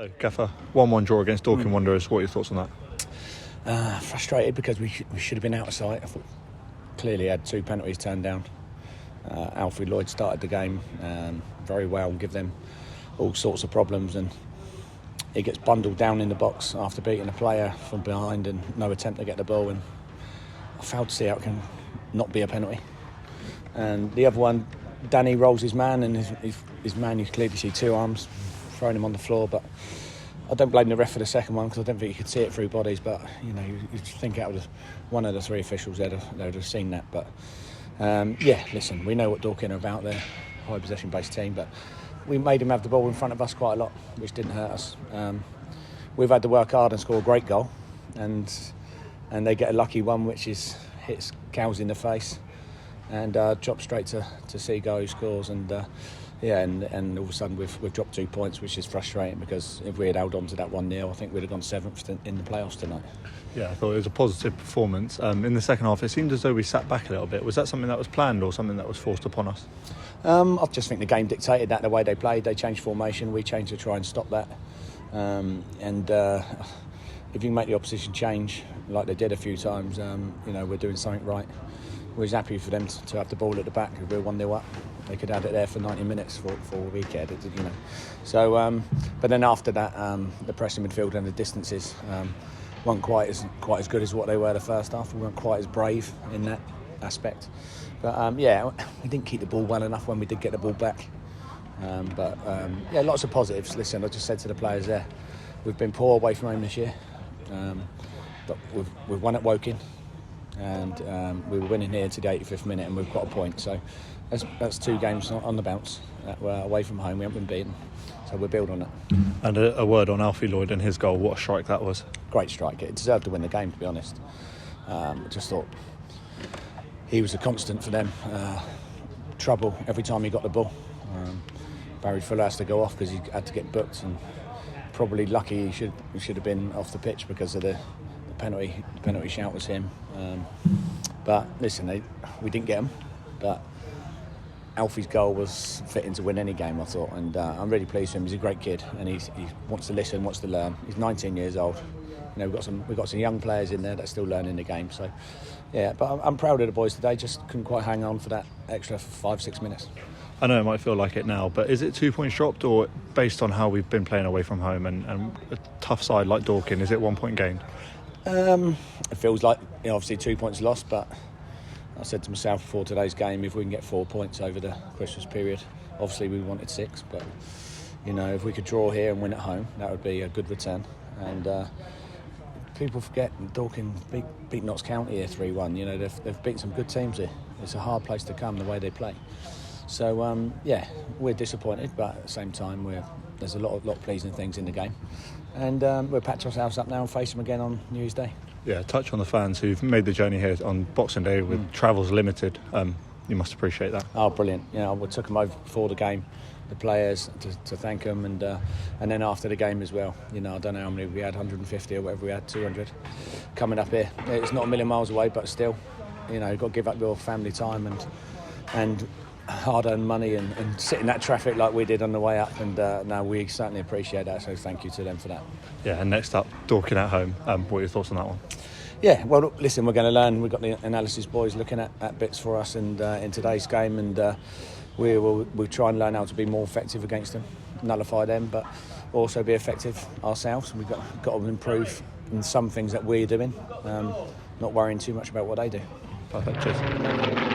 So, Gaffer, 1-1 draw against Dorking Wanderers. What are your thoughts on that? Frustrated because we should have been out of sight. I thought clearly had 2 penalties turned down. Alfie Lloyd started the game very well and give them all sorts of problems, and he gets bundled down in the box after beating a player from behind and no attempt to get the ball, and I failed to see how it can not be a penalty. And the other one, Danny rolls his man, and his man, you clearly see 2 arms throwing him on the floor, but I don't blame the ref for the second one because I don't think you could see it through bodies, but you think out of one of the 3 officials they would have seen that. But listen, we know what Dorking are about. They're a high possession based team, but we made them have the ball in front of us quite a lot, which didn't hurt us. We've had to work hard and score a great goal, and they get a lucky one which hits Cows in the face and drops straight to Seagull, who scores, and all of a sudden we've dropped 2 points, which is frustrating because if we had held on to that 1-0, I think we'd have gone 7th in the playoffs tonight. Yeah, I thought it was a positive performance. In the second half, it seemed as though we sat back a little bit. Was that something that was planned or something that was forced upon us? I just think the game dictated that, the way they played. They changed formation, we changed to try and stop that. If you can make the opposition change like they did a few times, we're doing something right. We was happy for them to have the ball at the back. If we were 1-0 up, they could have it there for 90 minutes for a week ahead, So, but then after that, the pressing midfield and the distances weren't quite as good as what they were the first half. We weren't quite as brave in that aspect. But we didn't keep the ball well enough when we did get the ball back. Lots of positives. Listen, I just said to the players there, we've been poor away from home this year, but we've won at Woking, and we were winning here to the 85th minute, and we've got a point. So that's 2 games on the bounce that were away from home. We haven't been beaten, so we'll build on that. And a word on Alfie Lloyd and his goal. What a strike that was! Great strike. It deserved to win the game, to be honest. I just thought he was a constant for them. Trouble every time he got the ball. Barry Fuller has to go off because he had to get booked, and probably lucky he should have been off the pitch because of the penalty. The penalty shout was him. But listen, we didn't get him. But Alfie's goal was fitting to win any game, I thought, and I'm really pleased with him. He's a great kid, and he wants to listen, wants to learn. He's 19 years old. We've got some young players in there that's still learning the game. So, but I'm proud of the boys today. Just couldn't quite hang on for that extra 5-6 minutes. I know it might feel like it now, but is it 2 points dropped, or based on how we've been playing away from home and a tough side like Dorking, is it 1 point gained? It feels like obviously 2 points lost, but I said to myself before today's game, if we can get 4 points over the Christmas period, obviously we wanted 6, but if we could draw here and win at home, that would be a good return. And people forget Dorking beat Notts County here 3-1. They've beaten some good teams here. It's a hard place to come the way they play. So we're disappointed, but at the same time there's a lot of pleasing things in the game, and we'll patch ourselves up now and face them again on New Year's Day. Yeah, touch on the fans who've made the journey here on Boxing Day with travels limited. You must appreciate that. Oh, brilliant! We took them over before the game, the players, to thank them, and then after the game as well. I don't know how many we had, 150 or whatever we had, 200 coming up here. It's not a million miles away, but still, you've got to give up your family time and hard-earned money and sit in that traffic like we did on the way up, and now we certainly appreciate that, so thank you to them for that. Yeah, and next up, Dorking at home. What are your thoughts on that one? Yeah, well, listen, we're going to learn. We've got the analysis boys looking at bits for us and in today's game, and we'll try and learn how to be more effective against them, nullify them, but also be effective ourselves. We've got to improve in some things that we're doing, not worrying too much about what they do. Perfect, cheers.